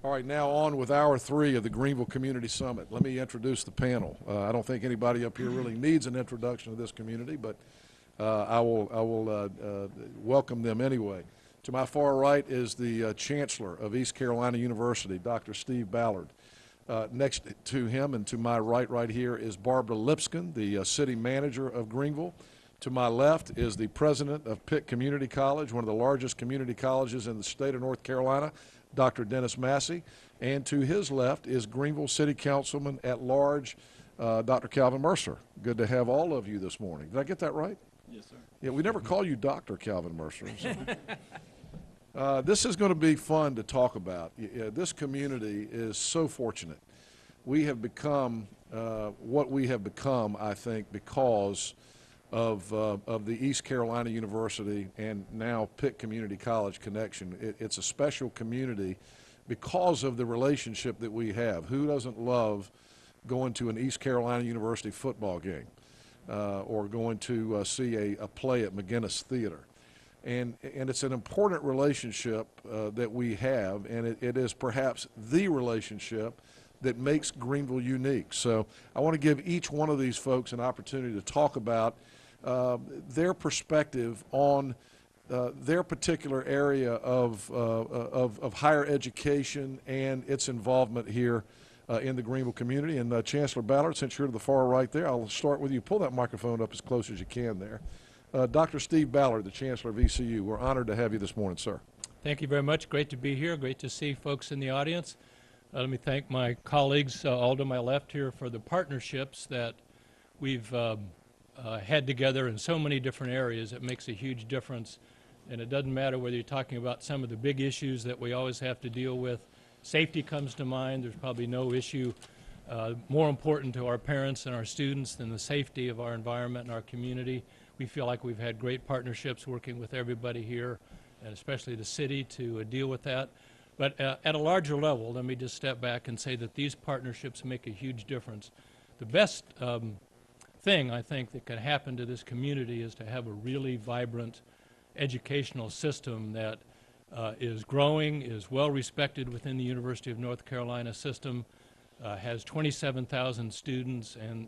All right, now on with hour 3 of the Greenville Community Summit. Let me introduce the panel. I don't think anybody up here really needs an introduction to this community, but I will welcome them anyway. To my far right is the Chancellor of East Carolina University, Dr. Steve Ballard. Next to him and to my right here is Barbara Lipscomb, the City Manager of Greenville. To my left is the President of Pitt Community College, one of the largest community colleges in the state of North Carolina, Dr. Dennis Massey. And to his left is Greenville City Councilman at Large, Dr. Calvin Mercer. Good to have all of you this morning. Did I get that right? Yes, sir. Yeah, we never call you Dr. Calvin Mercer. So. This is going to be fun to talk about. This community is so fortunate. We have become what we have become, I think, because of the East Carolina University and now Pitt Community College connection. It's a special community because of the relationship that we have. Who doesn't love going to an East Carolina University football game or going to see a play at McGinnis Theater? And it's an important relationship that we have, and it is perhaps the relationship that makes Greenville unique. So I want to give each one of these folks an opportunity to talk about their perspective on their particular area of higher education and its involvement here in the Greenville community. And Chancellor Ballard, since you're to the far right there, I'll start with you. Pull that microphone up as close as you can there. Dr. Steve Ballard, the Chancellor of ECU, we're honored to have you this morning, sir. Thank you very much. Great to be here. Great to see folks in the audience. Let me thank my colleagues all to my left here for the partnerships that we've had together in so many different areas. It makes a huge difference, and it doesn't matter whether you're talking about some of the big issues that we always have to deal with. Safety comes to mind. There's probably no issue more important to our parents and our students than the safety of our environment and our community. We feel like we've had great partnerships working with everybody here, and especially the city, to deal with that. But at a larger level, let me just step back and say that these partnerships make a huge difference. The best thing I think that can happen to this community is to have a really vibrant educational system that is growing, is well respected within the University of North Carolina system, has 27,000 students, and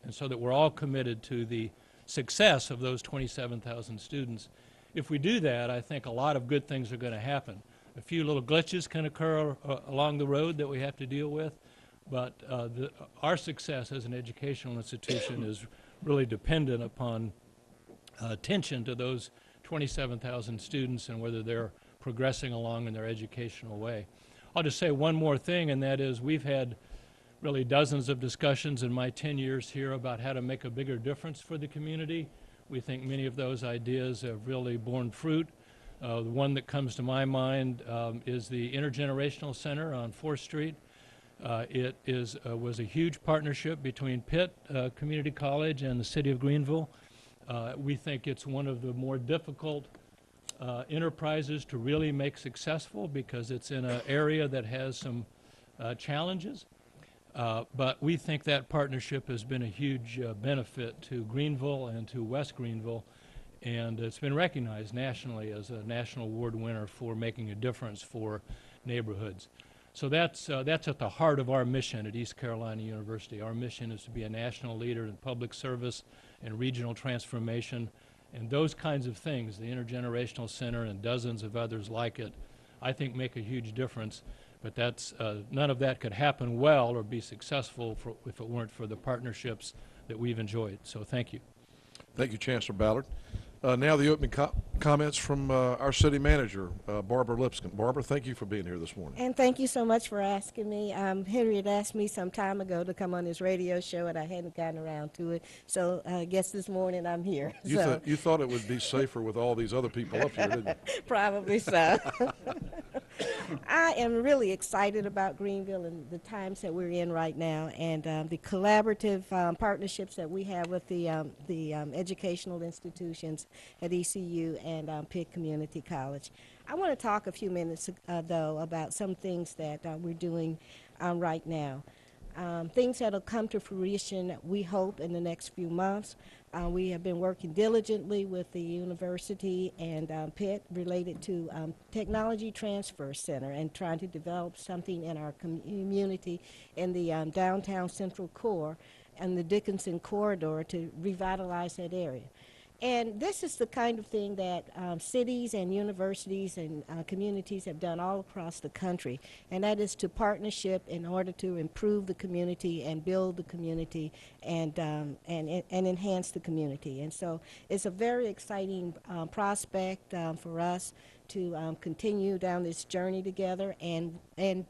so that we're all committed to the success of those 27,000 students. If we do that, I think a lot of good things are going to happen. A few little glitches can occur along the road that we have to deal with, but our success as an educational institution is really dependent upon attention to those 27,000 students and whether they're progressing along in their educational way. I'll just say one more thing, and that is we've had really dozens of discussions in my 10 years here about how to make a bigger difference for the community. We think many of those ideas have really borne fruit. The one that comes to my mind is the Intergenerational Center on 4th Street. It was a huge partnership between Pitt Community College and the City of Greenville. We think it's one of the more difficult enterprises to really make successful because it's in an area that has some challenges. But we think that partnership has been a huge benefit to Greenville and to West Greenville, and it's been recognized nationally as a national award winner for making a difference for neighborhoods. So that's at the heart of our mission at East Carolina University. Our mission is to be a national leader in public service and regional transformation, and those kinds of things, the Intergenerational Center and dozens of others like it, I think make a huge difference. But that's none of that could happen well or be successful if it weren't for the partnerships that we've enjoyed. So thank you. Thank you, Chancellor Ballard. Now the opening comments from our city manager, Barbara Lipscomb. Barbara, thank you for being here this morning. And thank you so much for asking me. Henry had asked me some time ago to come on his radio show, and I hadn't gotten around to it. So I guess this morning I'm here. You thought it would be safer with all these other people up here, didn't you? Probably so. I am really excited about Greenville and the times that we're in right now, and the collaborative partnerships that we have with the educational institutions at ECU and Pitt Community College. I want to talk a few minutes, though, about some things that we're doing right now. things that will come to fruition, we hope, in the next few months. We have been working diligently with the university and Pitt related to Technology Transfer Center and trying to develop something in our community in the downtown central core and the Dickinson corridor to revitalize that area. And this is the kind of thing that cities and universities and communities have done all across the country, and that is to partnership in order to improve the community and build the community and enhance the community. And so it's a very exciting prospect for us to continue down this journey together and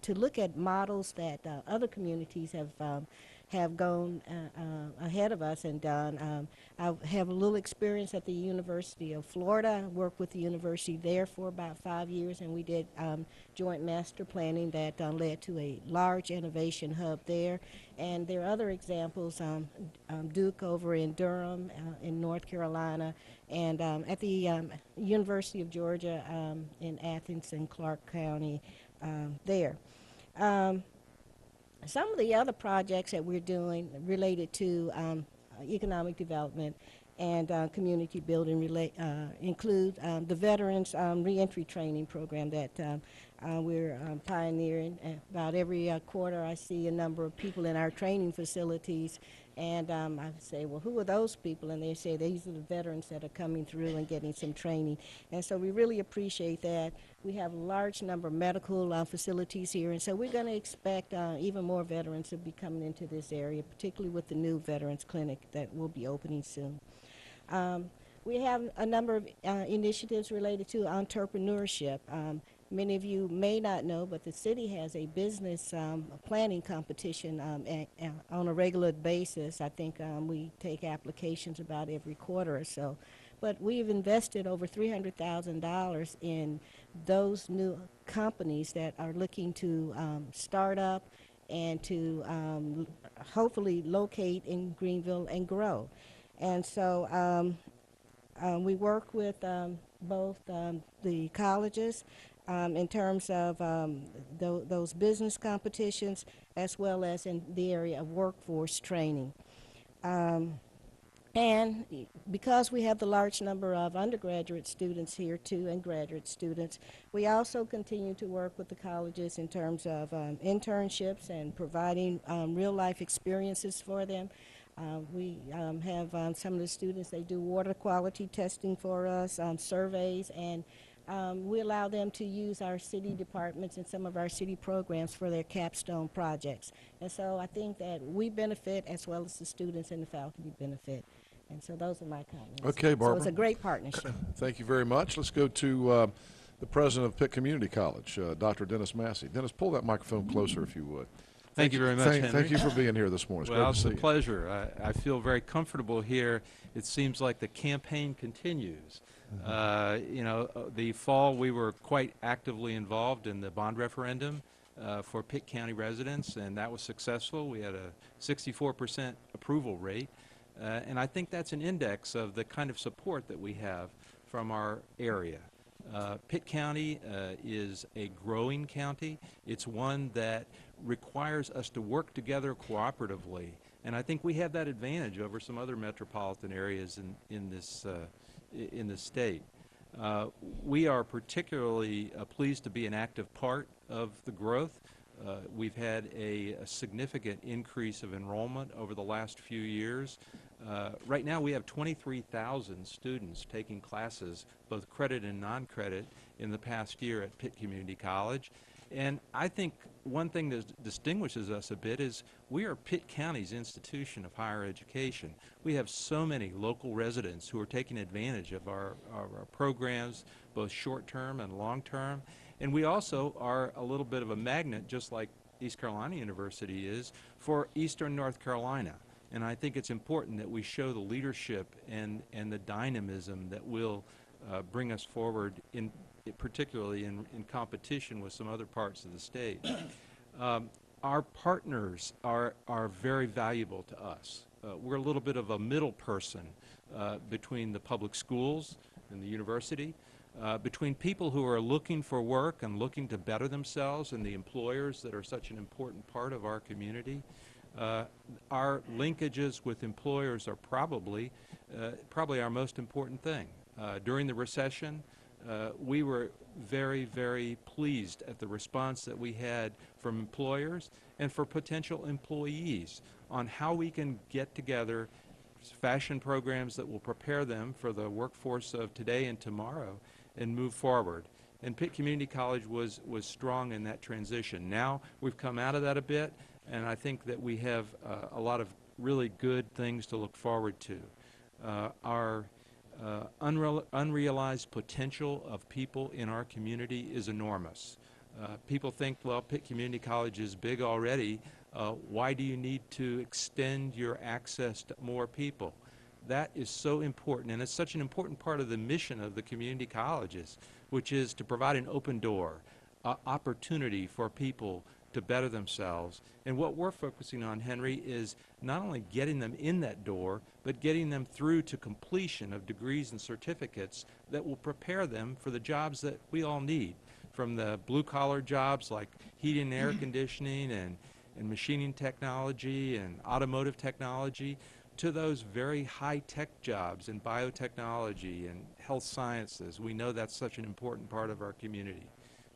to look at models that other communities have gone ahead of us and done. I have a little experience at the University of Florida. I worked with the university there for about 5 years, and we did joint master planning that led to a large innovation hub there. And there are other examples, Duke over in Durham in North Carolina, and at the University of Georgia in Athens and Clark County there. Some of the other projects that we're doing related to economic development and community building include the Veterans Reentry Training Program that we're pioneering. About every quarter I see a number of people in our training facilities, and I say, well, who are those people? And they say these are the veterans that are coming through and getting some training. And so we really appreciate that. We have a large number of medical facilities here, and so we're going to expect even more veterans to be coming into this area, particularly with the new Veterans Clinic that will be opening soon. We have a number of initiatives related to entrepreneurship. Many of you may not know, but the city has a business planning competition on a regular basis. I think we take applications about every quarter or so. But we've invested over $300,000 in those new companies that are looking to start up and to hopefully locate in Greenville and grow. And so we work with both the colleges in terms of those business competitions, as well as in the area of workforce training. And because we have the large number of undergraduate students here too and graduate students, we also continue to work with the colleges in terms of internships and providing real life experiences for them. We have some of the students, they do water quality testing for us, surveys, and we allow them to use our city departments and some of our city programs for their capstone projects. And so I think that we benefit as well as the students and the faculty benefit. And so those are my comments. Okay, Barbara. So it's a great partnership. Thank you very much. Let's go to the president of Pitt Community College, Dr. Dennis Massey. Dennis, pull that microphone closer if you would. Thank you very much, Henry. Thank you for being here this morning. It's Well, great it's to a see you. pleasure. I feel very comfortable here. It seems like the campaign continues. You know, the fall we were quite actively involved in the bond referendum for Pitt County residents, and that was successful. We had a 64% approval rate, and I think that's an index of the kind of support that we have from our area. Pitt County is a growing county. It's one that requires us to work together cooperatively, and I think we have that advantage over some other metropolitan areas in this state. We are particularly pleased to be an active part of the growth. We've had a significant increase of enrollment over the last few years. Right now we have 23,000 students taking classes, both credit and non-credit, in the past year at Pitt Community College. And I think one thing that distinguishes us a bit is we are Pitt County's institution of higher education. We have so many local residents who are taking advantage of our programs, both short-term and long-term. And we also are a little bit of a magnet, just like East Carolina University is, for Eastern North Carolina. And I think it's important that we show the leadership and the dynamism that will bring us forward, particularly in competition with some other parts of the state. Our partners are very valuable to us. We're a little bit of a middle person between the public schools and the university. between people who are looking for work and looking to better themselves and the employers that are such an important part of our community. Our linkages with employers are probably our most important thing. During the recession, we were very, very pleased at the response that we had from employers and for potential employees on how we can get together fashion programs that will prepare them for the workforce of today and tomorrow and move forward. And Pitt Community College was strong in that transition. Now we've come out of that a bit, and I think that we have a lot of really good things to look forward to. Our unrealized potential of people in our community is enormous. People think, well, Pitt Community College is big already. Why do you need to extend your access to more people? That is so important, and it's such an important part of the mission of the community colleges, which is to provide an open door, opportunity for people to better themselves. And what we're focusing on, Henry, is not only getting them in that door, but getting them through to completion of degrees and certificates that will prepare them for the jobs that we all need, from the blue-collar jobs like heating and air conditioning and machining technology and automotive technology, to those very high-tech jobs in biotechnology and health sciences. We know that's such an important part of our community.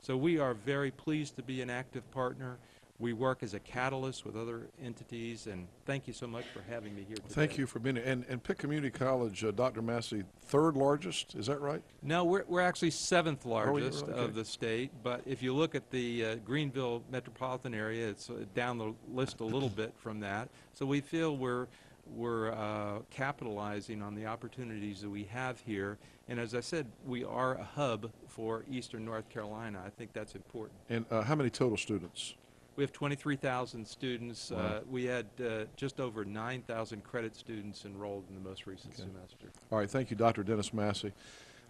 So we are very pleased to be an active partner. We work as a catalyst with other entities, and thank you so much for having me here today. Thank you for being here. And Pitt Community College, Dr. Massey, third largest, is that right? No, we're actually seventh largest Okay. of the state, but if you look at the Greenville metropolitan area, it's down the list a little bit from that. So we feel we're capitalizing on the opportunities that we have here. And as I said, we are a hub for Eastern North Carolina. I think that's important. And how many total students? We have 23,000 students. Wow. We had just over 9,000 credit students enrolled in the most recent semester. All right, thank you, Dr. Dennis Massey.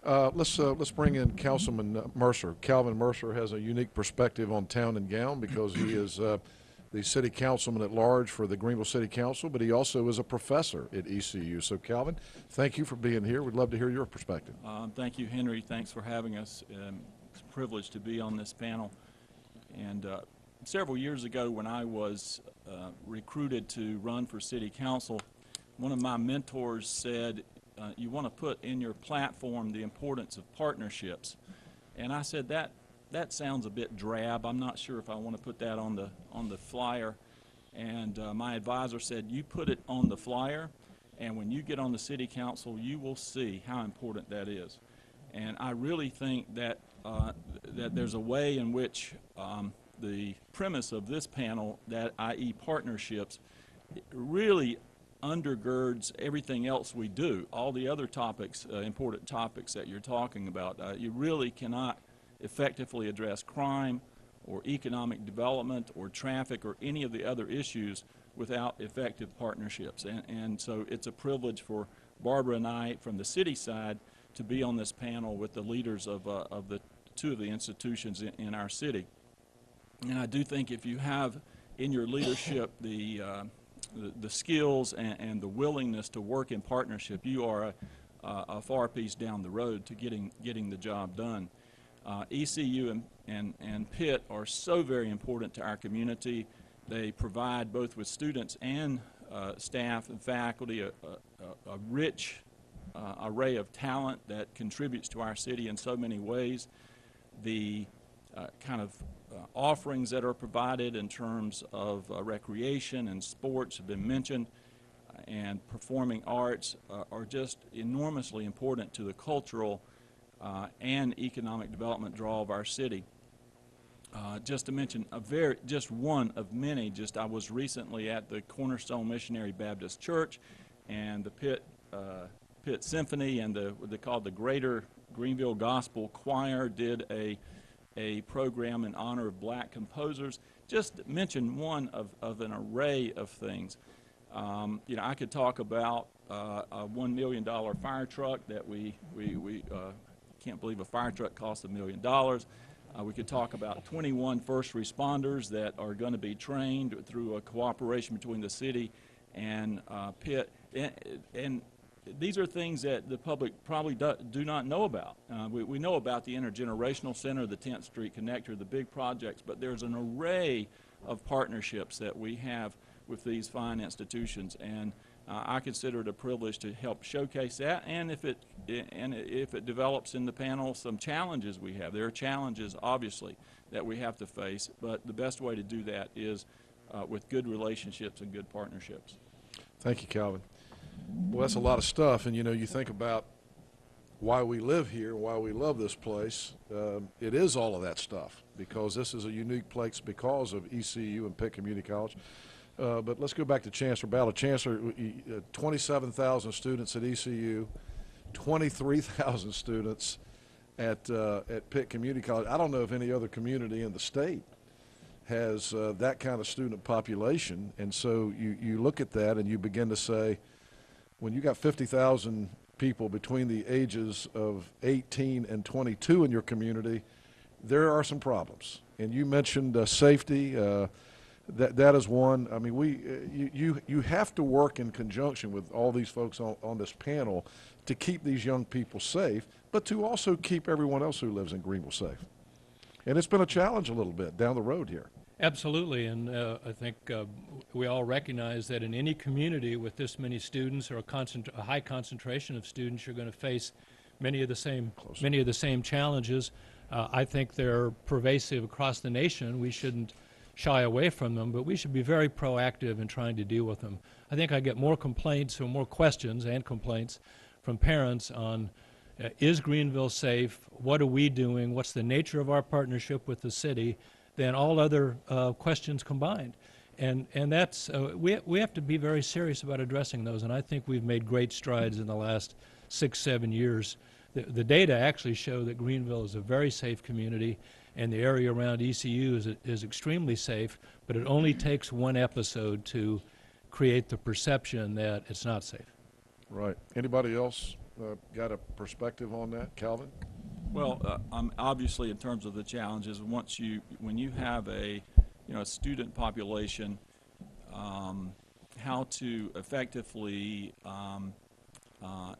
Let's bring in Councilman Mercer. Calvin Mercer has a unique perspective on town and gown because he is the city councilman at large for the Greenville City Council, but he also is a professor at ECU. So, Calvin, thank you for being here. We'd love to hear your perspective. Thank you, Henry. Thanks for having us. It's a privilege to be on this panel. And several years ago, when I was recruited to run for city council, one of my mentors said, you want to put in your platform the importance of partnerships. And I said, that sounds a bit drab. I'm not sure if I want to put that on the flyer. And my advisor said, you put it on the flyer, and when you get on the city council, you will see how important that is. And I really think that that there's a way in which the premise of this panel, that i.e. partnerships, really undergirds everything else we do. All the other topics, important topics that you're talking about, you really cannot effectively address crime or economic development or traffic or any of the other issues without effective partnerships. And so it's a privilege for Barbara and I from the city side to be on this panel with the leaders of the two of the institutions in our city. And I do think if you have in your leadership the skills and the willingness to work in partnership, you are a far piece down the road to getting the job done. ECU and Pitt are so very important to our community. They provide, both with students and staff and faculty, a rich array of talent that contributes to our city in so many ways. The kind of offerings that are provided in terms of recreation and sports have been mentioned, and performing arts are just enormously important to the cultural and economic development draw of our city. Just to mention just one of many, I was recently at the Cornerstone Missionary Baptist Church, and the Pitt Symphony and what they call the Greater Greenville Gospel Choir did a program in honor of black composers. Just to mention one of an array of things. You know, I could talk about a $1 million fire truck that we can't believe a fire truck costs $1 million. We could talk about 21 first responders that are going to be trained through a cooperation between the city and Pitt. And these are things that the public probably do not know about. We know about the intergenerational center, the 10th Street connector, the big projects, but there's an array of partnerships that we have with these fine institutions, and I consider it a privilege to help showcase that. And if it develops in the panel some challenges we have, there are challenges obviously that we have to face, but the best way to do that is with good relationships and good partnerships. Thank you, Calvin. Well, that's a lot of stuff, and you think about why we live here, why we love this place. It is all of that stuff, because this is a unique place because of ECU and Pitt Community College. But let's go back to Chancellor Ballard. Chancellor, 27,000 students at ECU, 23,000 students at Pitt Community College. I don't know if any other community in the state has that kind of student population, and so you look at that and you begin to say, when you got 50,000 people between the ages of 18 and 22 in your community, there are some problems. And you mentioned safety. That is one. I mean, you have to work in conjunction with all these folks on this panel to keep these young people safe, but to also keep everyone else who lives in Greenville safe. And it's been a challenge a little bit down the road here. Absolutely, and I think we all recognize that in any community with this many students or a high concentration of students, you're going to face many of the same challenges. I think they're pervasive across the nation. We shouldn't shy away from them, but we should be very proactive in trying to deal with them. I think I get more complaints or more questions and complaints from parents on is Greenville safe? What are we doing? What's the nature of our partnership with the city? Than all other questions combined. And that's, we have to be very serious about addressing those, and I think we've made great strides in the last 6-7 years. The data actually show that Greenville is a very safe community, and the area around ECU is extremely safe, but it only takes one episode to create the perception that it's not safe. Right. Anybody else got a perspective on that? Calvin? Well, obviously, in terms of the challenges, when you have a student population, how to effectively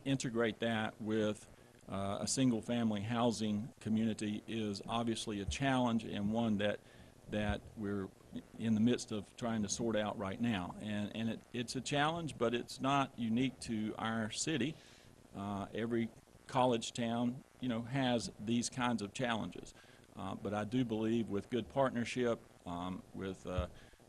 integrate that with a single-family housing community is obviously a challenge, and one that we're in the midst of trying to sort out right now. And it's a challenge, but it's not unique to our city. Every college town has these kinds of challenges. But I do believe with good partnership, with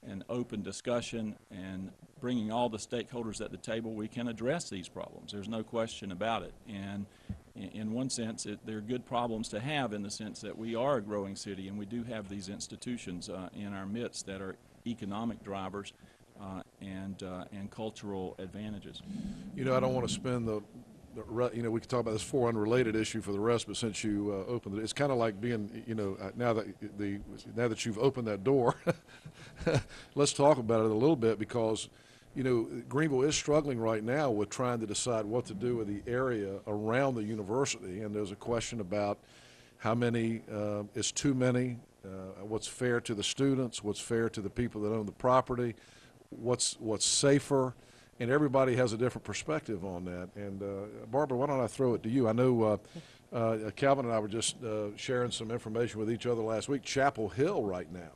an open discussion and bringing all the stakeholders at the table, we can address these problems. There's no question about it. And in one sense, they're good problems to have, in the sense that we are a growing city and we do have these institutions in our midst that are economic drivers and cultural advantages. I don't want to spend we could talk about this 4 unrelated issue for the rest, but since you opened it, it's kind of like being, now that you've opened that door, let's talk about it a little bit, because, Greenville is struggling right now with trying to decide what to do with the area around the university, and there's a question about how many is too many, what's fair to the students, what's fair to the people that own the property, what's safer. And everybody has a different perspective on that. And Barbara, why don't I throw it to you? I know Calvin and I were just sharing some information with each other last week. Chapel Hill right now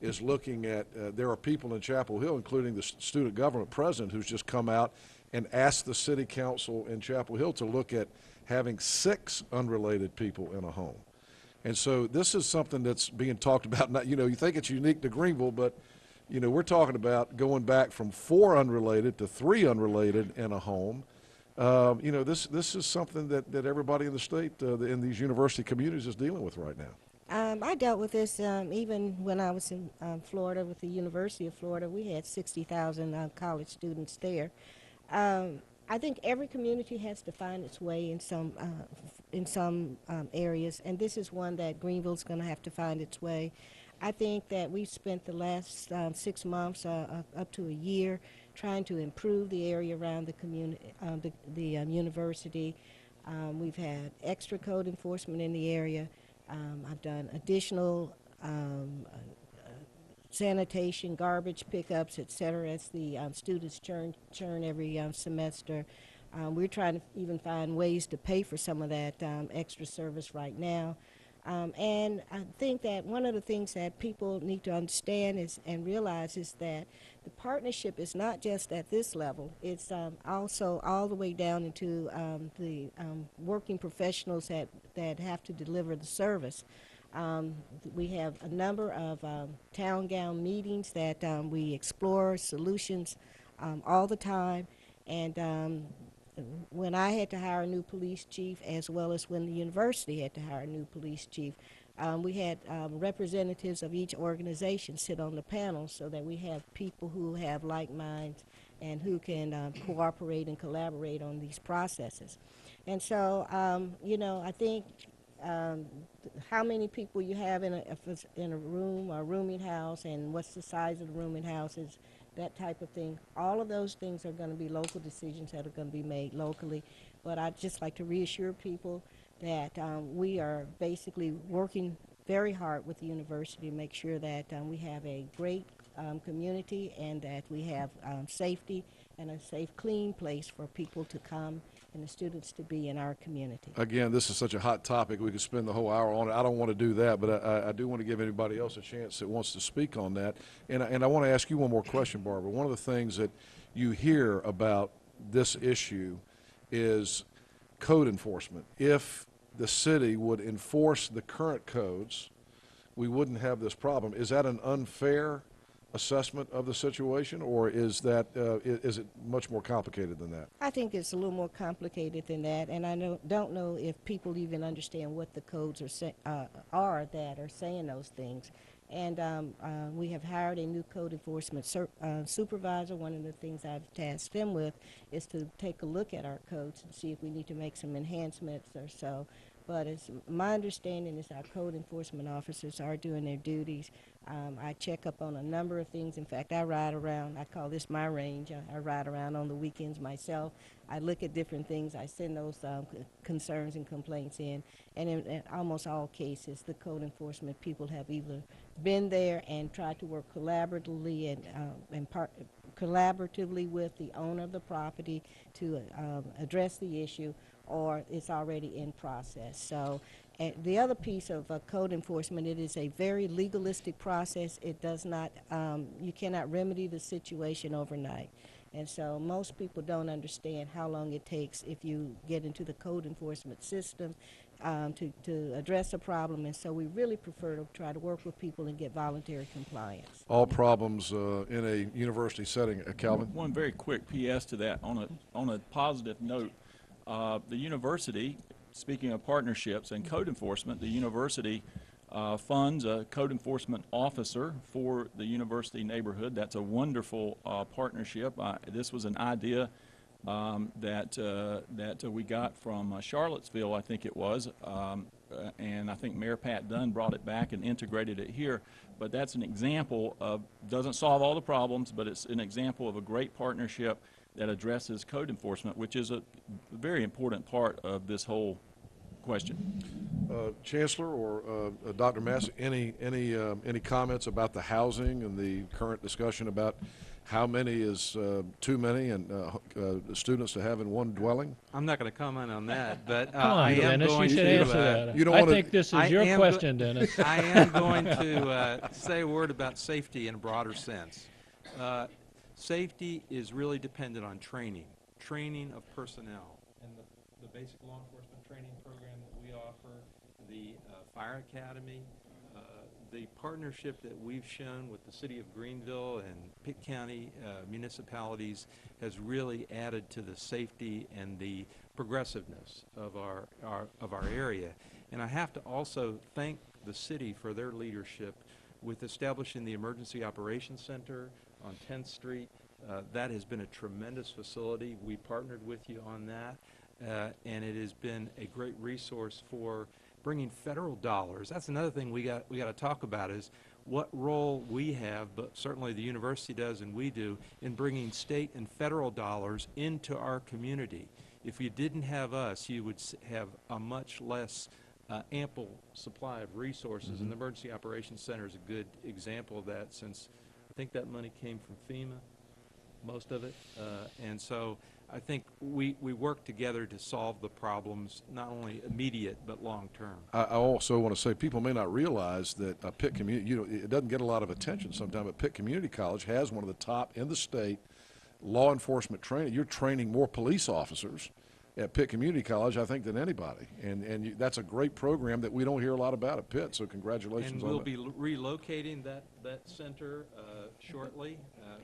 is looking at, there are people in Chapel Hill, including the student government president, who's just come out and asked the city council in Chapel Hill to look at having 6 unrelated people in a home. And so this is something that's being talked about. Not, you think it's unique to Greenville, but we're talking about going back from 4 unrelated to 3 unrelated in a home. This is something that everybody in the state, in these university communities, is dealing with right now. I dealt with this even when I was in Florida with the University of Florida. We had 60,000 college students there. I think every community has to find its way in some areas, and this is one that Greenville's going to have to find its way. I think that we've spent the last 6 months, up to a year, trying to improve the area around the community, the university. We've had extra code enforcement in the area. I've done additional sanitation, garbage pickups, et cetera, as the students churn every semester. We're trying to even find ways to pay for some of that extra service right now. And I think that one of the things that people need to understand is and realize is that the partnership is not just at this level. It's also all the way down into the working professionals that have to deliver the service. We have a number of town gown meetings that we explore solutions all the time. And when I had to hire a new police chief, as well as when the university had to hire a new police chief, we had representatives of each organization sit on the panel so that we have people who have like minds and who can cooperate and collaborate on these processes. And so, I think how many people you have if it's in a room or a rooming house, and what's the size of the rooming houses, that type of thing. All of those things are going to be local decisions that are going to be made locally. But I'd just like to reassure people that we are basically working very hard with the university to make sure that we have a great community and that we have safety and a safe, clean place for people to come and the students to be in our community. Again, this is such a hot topic. We could spend the whole hour on it. I don't want to do that, but I do want to give anybody else a chance that wants to speak on that. And I want to ask you one more question, Barbara. One of the things that you hear about this issue is code enforcement. If the city would enforce the current codes, we wouldn't have this problem. Is that an unfair assessment of the situation, or is that is it much more complicated than that? I think it's a little more complicated than that, and I don't know if people even understand what the codes are that are saying those things. And we have hired a new code enforcement supervisor. One of the things I've tasked him with is to take a look at our codes and see if we need to make some enhancements or so. But it's my understanding is our code enforcement officers are doing their duties. I check up on a number of things. In fact, I ride around. I call this my range. I ride around on the weekends myself. I look at different things. I send those concerns and complaints in. And in almost all cases, the code enforcement people have either been there and tried to work collaboratively collaboratively with the owner of the property to address the issue, or it's already in process. So the other piece of code enforcement, it is a very legalistic process. It does not, you cannot remedy the situation overnight. And so most people don't understand how long it takes if you get into the code enforcement system to address a problem. And so we really prefer to try to work with people and get voluntary compliance. All problems in a university setting, Calvin? One very quick PS to that. On a positive note, the university, speaking of partnerships and code enforcement, the university funds a code enforcement officer for the university neighborhood. That's a wonderful partnership. This was an idea that we got from Charlottesville, I think it was, and I think Mayor Pat Dunn brought it back and integrated it here. But that's an example of, doesn't solve all the problems, but it's an example of a great partnership that addresses code enforcement, which is a very important part of this whole question. Chancellor or Dr. Massey, any comments about the housing and the current discussion about how many is too many and students to have in one dwelling? I'm not going to comment on that, but Come on, I am Dennis, going you should to. answer that. you don't I wanna- think this I is your am question, Dennis. I am going to say a word about safety in a broader sense. Safety is really dependent on training of personnel. And the basic law enforcement training program that we offer, the Fire Academy, the partnership that we've shown with the city of Greenville and Pitt County municipalities has really added to the safety and the progressiveness of our area. And I have to also thank the city for their leadership with establishing the Emergency Operations Center on 10th Street. That has been a tremendous facility. We partnered with you on that, and it has been a great resource for bringing federal dollars. That's another thing we got to talk about, is what role we have, but certainly the university does and we do, in bringing state and federal dollars into our community. If you didn't have us, you would have a much less ample supply of resources, and the Emergency Operations Center is a good example of that, since I think that money came from FEMA. most of it. And so I think we work together to solve the problems, not only immediate but long term. I also want to say people may not realize that Pitt Community, it doesn't get a lot of attention sometimes, but Pitt Community College has one of the top in the state law enforcement training. You're training more police officers at Pitt Community College, I think, than anybody. And that's a great program that we don't hear a lot about at Pitt, so congratulations on that. And we'll be relocating that center shortly.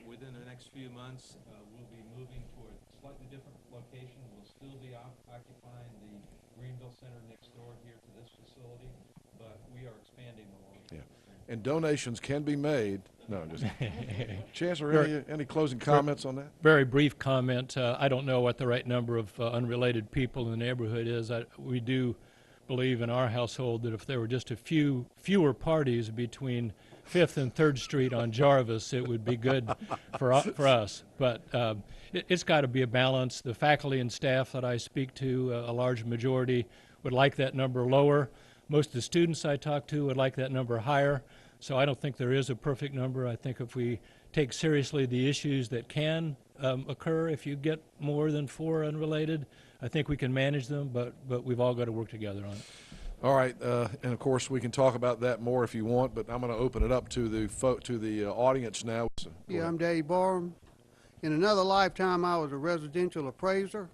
Within the next few months, we'll be moving to a slightly different location. We'll still be occupying the Greenville Center next door here to this facility, but we are expanding the law. Yeah. And donations can be made. No, just Chancellor, any closing comments on that? Very brief comment. I don't know what the right number of unrelated people in the neighborhood is. We do believe in our household that if there were just a fewer parties between 5th and 3rd Street on Jarvis, it would be good for us. But it's got to be a balance. The faculty and staff that I speak to, a large majority, would like that number lower. Most of the students I talk to would like that number higher. So I don't think there is a perfect number. I think if we take seriously the issues that can occur if you get more than 4 unrelated, I think we can manage them, but we've all got to work together on it. All right, and of course we can talk about that more if you want, but I'm going to open it up to the audience now. Yeah, I'm Dave Barham. In another lifetime, I was a residential appraiser,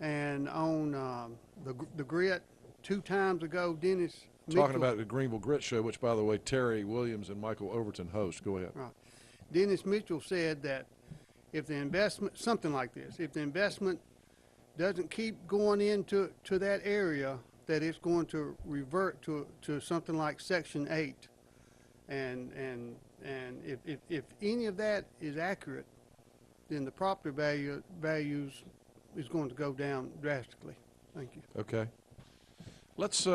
and on the grit 2 times ago, Dennis Talking Mitchell, about the Greenville Grit Show, which, by the way, Terry Williams and Michael Overton host. Go ahead. right. Dennis Mitchell said that if the investment, something like this, if the investment doesn't keep going into that area, that it's going to revert to something like Section 8. And if any of that is accurate, then the property values is going to go down drastically. Thank you. Okay. Let's,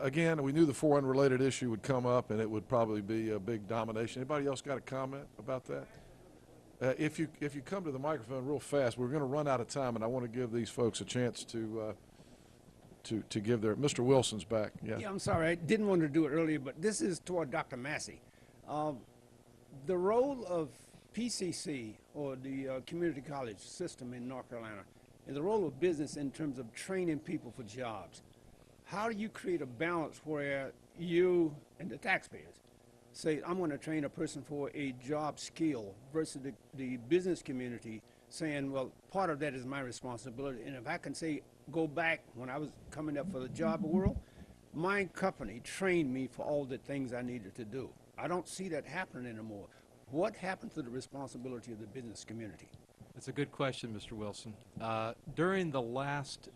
again, we knew the 4 unrelated issue would come up, and it would probably be a big domination. Anybody else got a comment about that? If you come to the microphone real fast, we're going to run out of time, and I want to give these folks a chance to give their. Mr. Wilson's back. Yeah. Yeah, I'm sorry. I didn't want to do it earlier, but this is toward Dr. Massey. The role of PCC, or the community college system in North Carolina, and the role of business in terms of training people for jobs. How do you create a balance where you and the taxpayers say, I'm going to train a person for a job skill, versus the business community saying, well, part of that is my responsibility. And if I can say, go back when I was coming up for the job world, my company trained me for all the things I needed to do. I don't see that happening anymore. What happened to the responsibility of the business community? That's a good question, Mr. Wilson. During the last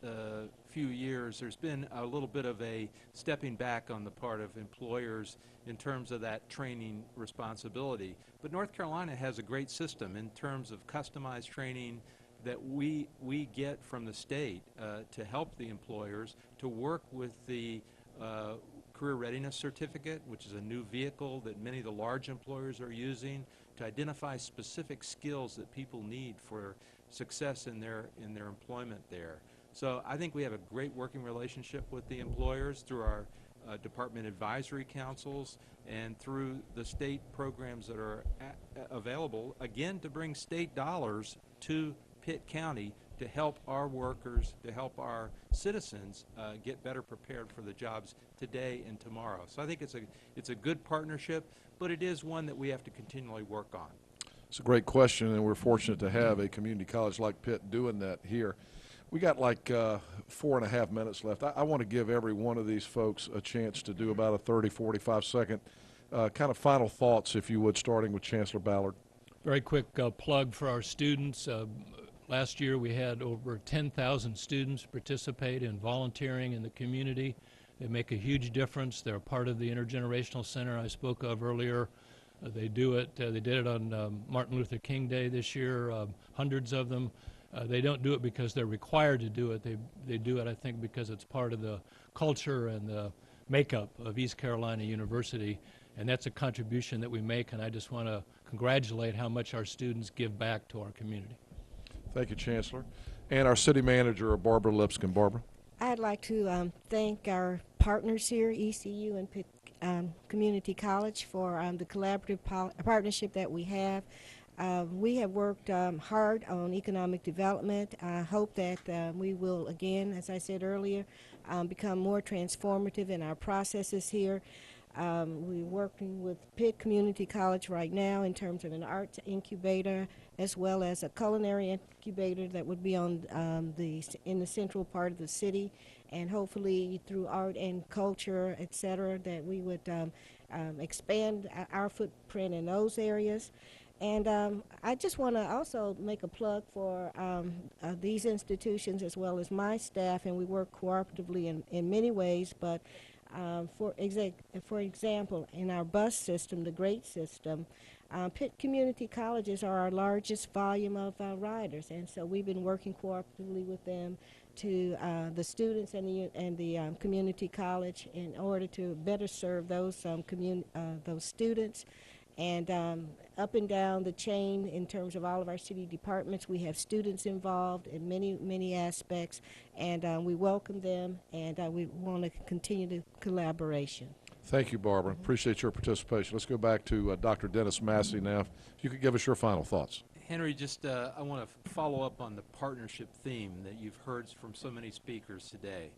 few years, there's been a little bit of a stepping back on the part of employers in terms of that training responsibility. But North Carolina has a great system in terms of customized training that we get from the state to help the employers to work with the Career Readiness Certificate, which is a new vehicle that many of the large employers are using to identify specific skills that people need for success in their employment there. So I think we have a great working relationship with the employers through our department advisory councils and through the state programs that are available, again, to bring state dollars to Pitt County to help our workers, to help our citizens get better prepared for the jobs today and tomorrow. So I think it's a good partnership, but it is one that we have to continually work on. It's a great question, and we're fortunate to have a community college like Pitt doing that here. We got like 4.5 minutes left. I want to give every one of these folks a chance to do about a 30, 45-second kind of final thoughts, if you would, starting with Chancellor Ballard. Very quick plug for our students. Last year we had over 10,000 students participate in volunteering in the community. They make a huge difference. They're part of the intergenerational center I spoke of earlier. They do it. They did it on Martin Luther King Day this year, hundreds of them. They don't do it because they're required to do it. They do it, I think, because it's part of the culture and the makeup of East Carolina University, and that's a contribution that we make, and I just want to congratulate how much our students give back to our community. Thank you, Chancellor. And our city manager, Barbara Lipscomb. Barbara. I'd like to thank our partners here, ECU and Pitt Community College, for the collaborative partnership that we have. We have worked hard on economic development. I hope that we will, again, as I said earlier, become more transformative in our processes here. We're working with Pitt Community College right now in terms of an arts incubator as well as a culinary incubator that would be on in the central part of the city, and hopefully through art and culture, et cetera, that we would expand our footprint in those areas. And I just want to also make a plug for these institutions as well as my staff, and we work cooperatively in many ways, but for example, in our bus system, the GREAT system, Pitt Community Colleges are our largest volume of riders, and so we've been working cooperatively with them to the students and the community college in order to better serve those students. And up and down the chain in terms of all of our city departments, we have students involved in many aspects, and we welcome them, and we want to continue the collaboration. Thank you, Barbara. Appreciate your participation. Let's go back to Dr. Dennis Massey now. If you could give us your final thoughts. Henry, just I want to follow up on the partnership theme that you've heard from so many speakers today.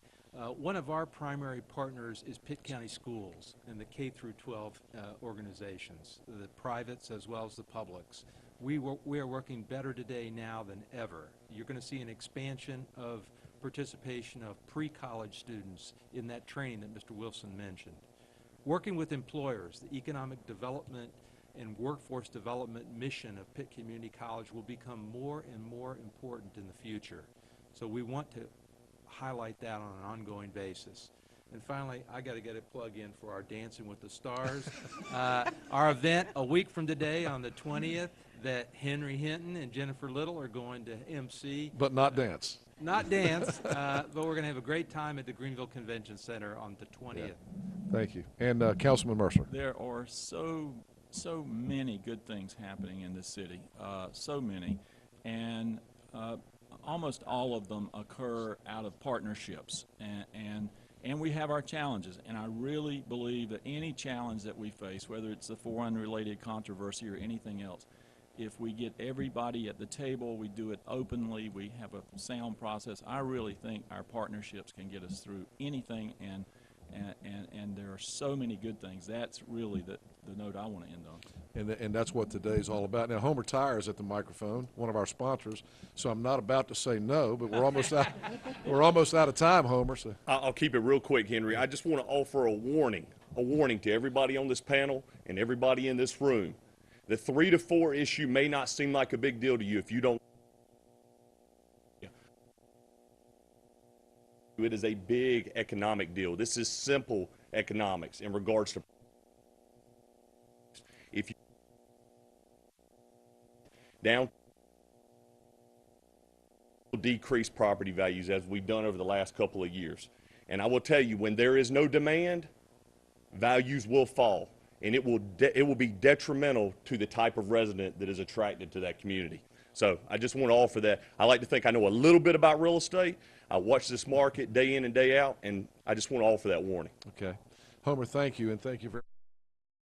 One of our primary partners is Pitt County Schools and the K through 12 organizations, the privates as well as the publics. We are working better today now than ever. You're going to see an expansion of participation of pre-college students in that training that Mr. Wilson mentioned. Working with employers, the economic development and workforce development mission of Pitt Community College will become more and more important in the future. So we want to highlight that on an ongoing basis. And finally, I got to get a plug in for our Dancing with the Stars. Our event a week from today on the 20th that Henry Hinton and Jennifer Little are going to MC. But not dance. Not dance, but we're going to have a great time at the Greenville Convention Center on the 20th. Yeah. Thank you. And Councilman Mercer. There are so many good things happening in this city, so many, and almost all of them occur out of partnerships, and we have our challenges, and I really believe that any challenge that we face, whether it's the 4 unrelated controversy or anything else, if we get everybody at the table, we do it openly, we have a sound process, I really think our partnerships can get us through anything, and there are so many good things. That's really the note I want to end on. And that's what today's all about. Now, Homer Tire is at the microphone, one of our sponsors, so I'm not about to say no, but we're almost out. We're almost out of time, Homer. So I'll keep it real quick, Henry. I just want to offer a warning to everybody on this panel and everybody in this room. The 3 to 4 issue may not seem like a big deal to you if you don't. It is a big economic deal. This is simple economics in regards to if you down decrease property values as we've done over the last couple of years. And I will tell you, when there is no demand, values will fall, and it will be detrimental to the type of resident that is attracted to that community. So I just want to offer that. I like to think I know a little bit about real estate. I watch this market day in and day out, and I just want to offer that warning. okay. Homer, thank you, and thank you very